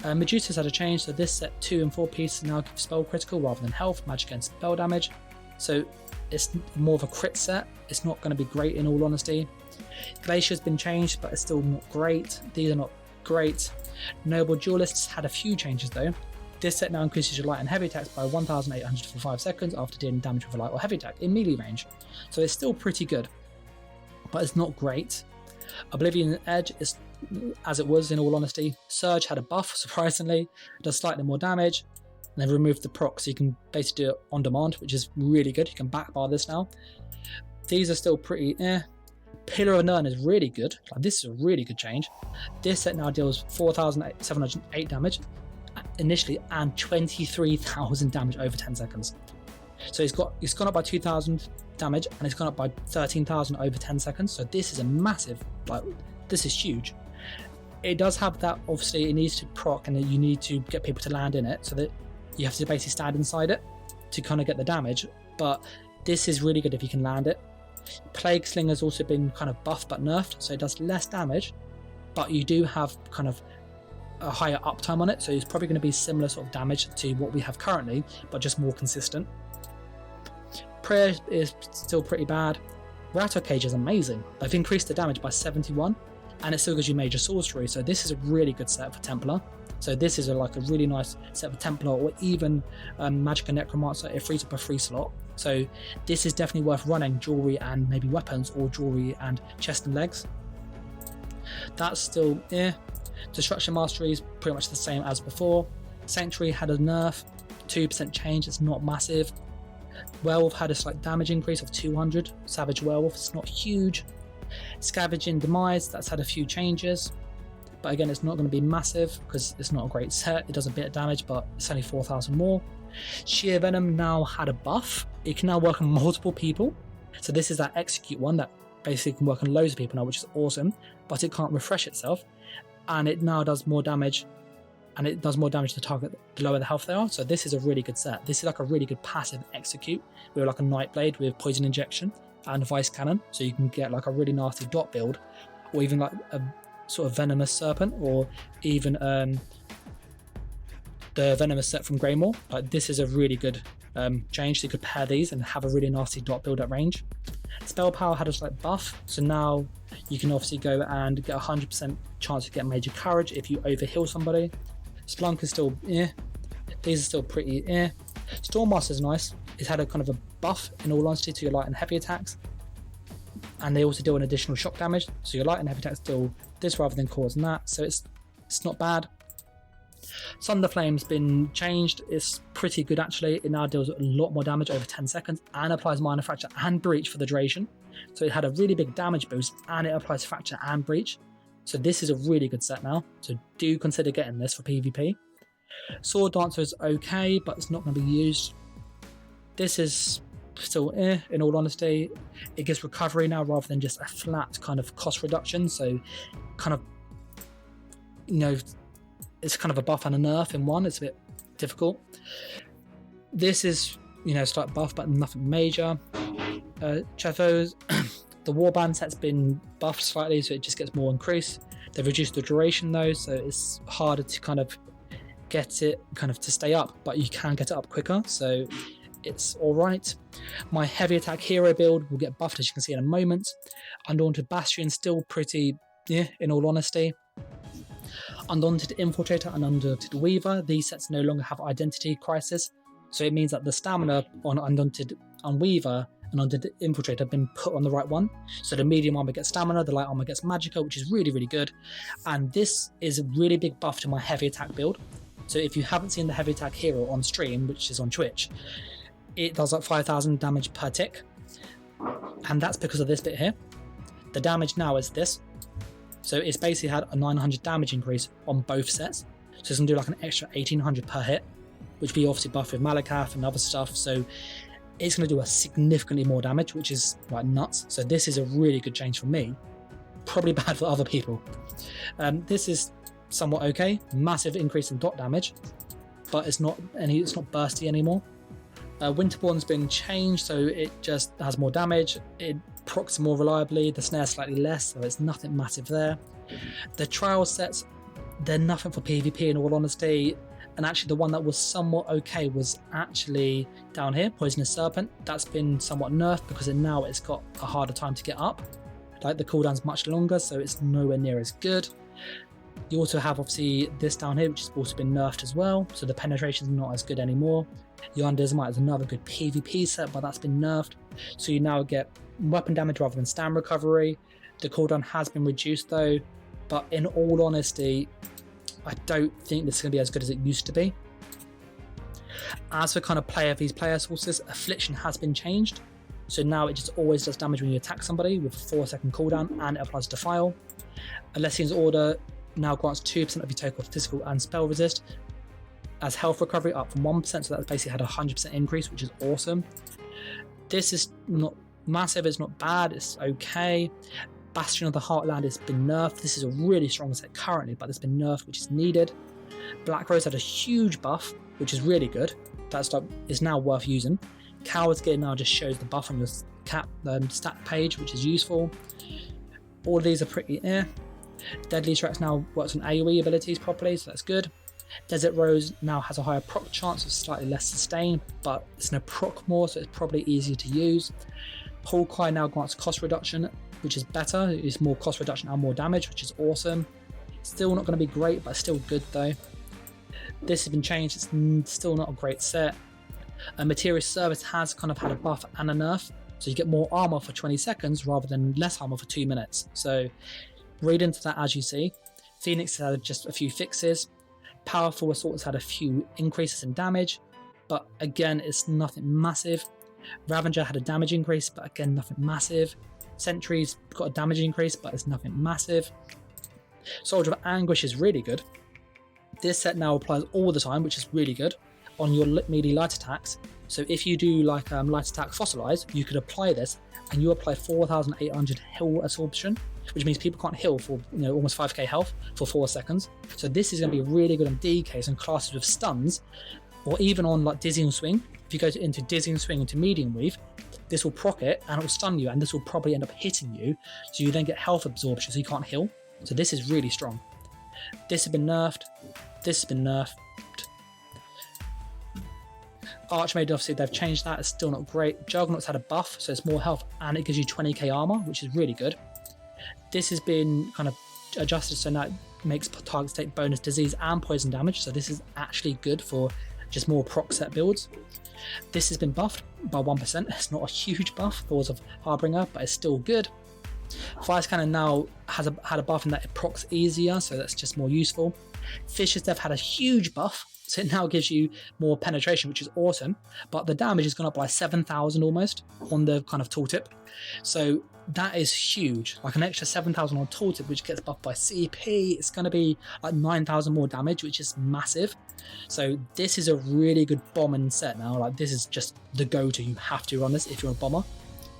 Medusa's had a change, so this set 2 and 4 pieces now give spell critical rather than health, magic and spell damage. So it's more of a crit set. It's not going to be great in all honesty. Glacier's been changed, but it's still not great. These are not great. Noble Duelists had a few changes though. This set now increases your light and heavy attacks by 1,800 for 5 seconds after dealing damage with a light or heavy attack in melee range. So it's still pretty good, but it's not great. Oblivion Edge is as it was in all honesty. Surge had a buff, surprisingly, does slightly more damage, and they've removed the proc, so you can basically do it on demand, which is really good. You can backbar this now. These are still pretty Pillar of Nirn is really good. Like, this is a really good change. This set now deals 4,708 damage initially and 23,000 damage over 10 seconds. So it's gone up by 2,000 damage, and it's gone up by 13,000 over 10 seconds. So this is a massive, this is huge. It does have that, obviously, it needs to proc, and you need to get people to land in it, so that you have to basically stand inside it to kind of get the damage. But this is really good if you can land it. Plague Sling has also been kind of buffed but nerfed, so it does less damage, but you do have kind of a higher uptime on it, so it's probably going to be similar sort of damage to what we have currently, but just more consistent. Prayer is still pretty bad. Rattle Cage is amazing. They've increased the damage by 71, and it still gives you major sorcery, so this is a really good set for Templar. So this is a really nice set for Templar, or even Magic and Necromancer. It frees up a free slot. So this is definitely worth running jewelry and maybe weapons, or jewelry and chest and legs. That's still Destruction Mastery is pretty much the same as before. Sanctuary had a nerf, 2% change, it's not massive. Werewolf had a slight damage increase of 200. Savage Werewolf, it's not huge. Scavenging Demise, that's had a few changes, but again, it's not going to be massive because it's not a great set. It does a bit of damage, but it's only 4,000 more. Sheer Venom now had a buff. It can now work on multiple people. So this is that execute one that basically can work on loads of people now, which is awesome, but it can't refresh itself. And it now does more damage, and it does more damage to the target the lower the health they are. So this is a really good set. This is like a really good passive execute with like a Nightblade with poison injection and Vice Cannon. So you can get like a really nasty dot build, or even like a sort of Venomous Serpent, or even the Venomous set from Greymoor. Like, this is a really good change. So you could pair these and have a really nasty dot build at range. Spell Power had a slight buff, so now you can obviously go and get 100% chance to get Major Courage if you overheal somebody. Splunk is still These are still pretty Stormmaster is nice. It's had a kind of a buff, in all honesty, to your light and heavy attacks, and they also deal an additional shock damage, so your light and heavy attacks deal this rather than causing that, so it's not bad. Thunder Flame's been changed. It's pretty good actually. It now deals a lot more damage over 10 seconds and applies Minor Fracture and Breach for the duration. So it had a really big damage boost, and it applies Fracture and Breach. So this is a really good set now. So do consider getting this for PvP. Sword Dancer is okay, but it's not going to be used. This is still in all honesty. It gives recovery now rather than just a flat kind of cost reduction. So kind of, it's kind of a buff and a nerf in one. It's a bit difficult. This is, slight buff, but nothing major. Chavos, the Warband set's been buffed slightly, so it just gets more increase. They've reduced the duration though, so it's harder to kind of get it to stay up, but you can get it up quicker. So it's alright. My heavy attack hero build will get buffed, as you can see in a moment. Undaunted Bastion still pretty, in all honesty. Undaunted Infiltrator and Undaunted Weaver, these sets no longer have identity crisis, so it means that the stamina on Undaunted Weaver and Undaunted Infiltrator have been put on the right one. So the medium armor gets stamina, the light armor gets magicka, which is really, really good. And this is a really big buff to my heavy attack build. So if you haven't seen the heavy attack hero on stream, which is on Twitch, it does like 5,000 damage per tick. And that's because of this bit here. The damage now is this. So it's basically had a 900 damage increase on both sets. So it's going to do like an extra 1800 per hit, which we obviously buff with Malakath and other stuff. So it's going to do a significantly more damage, which is like nuts. So this is a really good change for me. Probably bad for other people. This is somewhat okay. Massive increase in dot damage, but it's not bursty anymore. Winterborn's been changed, so it just has more damage. It procs more reliably, the snare slightly less, so it's nothing massive there. The trial sets, they're nothing for PvP in all honesty, and actually the one that was somewhat okay was actually down here, Poisonous Serpent. That's been somewhat nerfed because now it's got a harder time to get up. Like the cooldown's much longer, so it's nowhere near as good. You also have obviously this down here, which has also been nerfed as well, so the penetration is not as good anymore. Yonder's Might is another good PvP set, but that's been nerfed. So you now get weapon damage rather than stam recovery. The cooldown has been reduced though, but in all honesty, I don't think this is going to be as good as it used to be. As for kind of these player sources, Affliction has been changed. So now it just always does damage when you attack somebody with a 4-second cooldown, and it applies Defile. Alessian's Order now grants 2% of your total physical and spell resist as health recovery, up from 1%, so that's basically had a 100% increase, which is awesome. This is not massive, it's not bad, it's okay. Bastion of the Heartland has been nerfed. This is a really strong set currently, but it's been nerfed, which is needed. Black Rose had a huge buff, which is really good. That stuff is now worth using. Coward's Gear now just shows the buff on your stat page, which is useful. All of these are pretty Deadly Strikes now works on AoE abilities properly, so that's good. Desert Rose now has a higher proc chance of slightly less sustain, but it's going to proc more, so it's probably easier to use. Hawkeye now grants cost reduction, which is better. It's more cost reduction and more damage, which is awesome. Still not going to be great, but still good though. This has been changed, it's still not a great set. Material Service has kind of had a buff and a nerf, so you get more armor for 20 seconds rather than less armor for 2 minutes. So read into that as you see. Phoenix had just a few fixes. Powerful Assault has had a few increases in damage, but again, it's nothing massive. Ravager had a damage increase, but again, nothing massive. Sentry's got a damage increase, but it's nothing massive. Soldier of Anguish is really good. This set now applies all the time, which is really good, on your melee light attacks. So if you do like light attack Fossilize, you could apply this, and you apply 4,800 heal absorption, which means people can't heal for almost 5k health for 4 seconds. So this is going to be really good on DKs and classes with stuns, or even on like Dizzying Swing. If you go into Dizzying Swing into Medium Weave, this will proc it and it will stun you, and this will probably end up hitting you, so you then get health absorption so you can't heal. So this is really strong. This has been nerfed. This has been nerfed. Archmage, obviously they've changed that, it's still not great. Juggernaut's had a buff, so it's more health and it gives you 20k armor, which is really good. This has been kind of adjusted so now it makes targets take bonus disease and poison damage, so this is actually good for just more proc set builds. This has been buffed by 1%, it's not a huge buff, Thoughts of Harbinger, but it's still good. Fire Cannon now had a buff in that it procs easier, so that's just more useful. Fisher's Death had a huge buff, so it now gives you more penetration, which is awesome, but the damage has gone up by 7,000 almost on the kind of tooltip. So that is huge, like an extra 7,000 on tooltip, which gets buffed by CP. It's going to be like 9,000 more damage, which is massive. So this is a really good bombing set now. Like this is just the go-to. You have to run this if you're a bomber.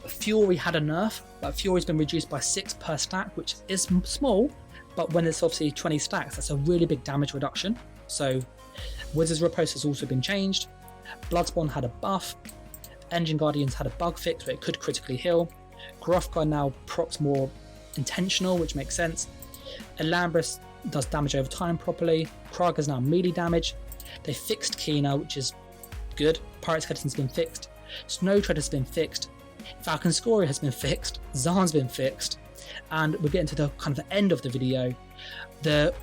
Fury had a nerf, but Fury's been reduced by 6 per stack, which is small, but when it's obviously 20 stacks, that's a really big damage reduction. So Wizard's Riposte has also been changed. Bloodspawn had a buff. Engine Guardians had a bug fix where it could critically heal. Hrothgar now procs more intentional, which makes sense. Elambris does damage over time properly. Kraga's now melee damage. They fixed Kina, which is good. Pirate Skeleton's been fixed. Snow Treader's been fixed. Falcon Scoria has been fixed. Zahn's been fixed. And we're getting to the kind of the end of the video. The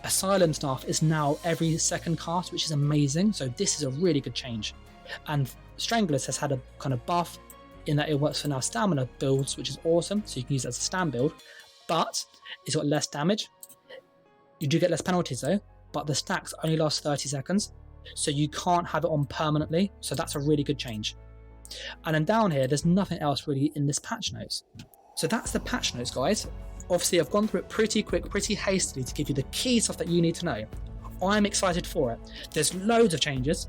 Asylum staff is now every second cast, which is amazing. So this is a really good change. And Stranglers has had a kind of buff in that it works for now stamina builds, which is awesome. So you can use it as a stand build, but it's got less damage. You do get less penalties though, but the stacks only last 30 seconds. So you can't have it on permanently. So that's a really good change. And then down here, there's nothing else really in this patch notes. So that's the patch notes, guys. Obviously, I've gone through it pretty quick, pretty hastily to give you the key stuff that you need to know. I'm excited for it. There's loads of changes,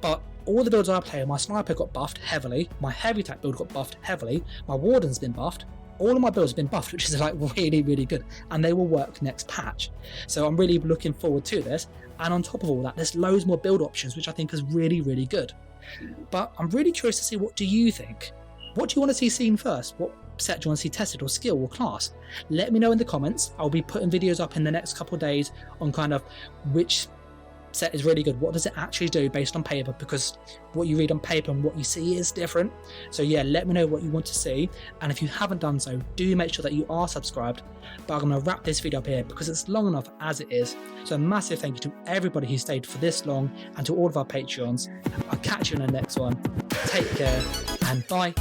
but all the builds I play, my sniper got buffed heavily, my heavy attack build got buffed heavily, my warden's been buffed, all of my builds have been buffed, which is like really, really good, and they will work next patch. So I'm really looking forward to this, and on top of all that, there's loads more build options, which I think is really, really good. But I'm really curious to see, what do you think? What do you want to see seen first? What set do you want to see tested, or skill, or class? Let me know in the comments. I'll be putting videos up in the next couple of days on kind of which set is really good. What does it actually do based on paper? Because what you read on paper and what you see is different. So yeah, let me know what you want to see. And if you haven't done so, do make sure that you are subscribed. But I'm going to wrap this video up here because it's long enough as it is. So a massive thank you to everybody who stayed for this long, and to all of our Patreons. I'll catch you in the next one. Take care and bye.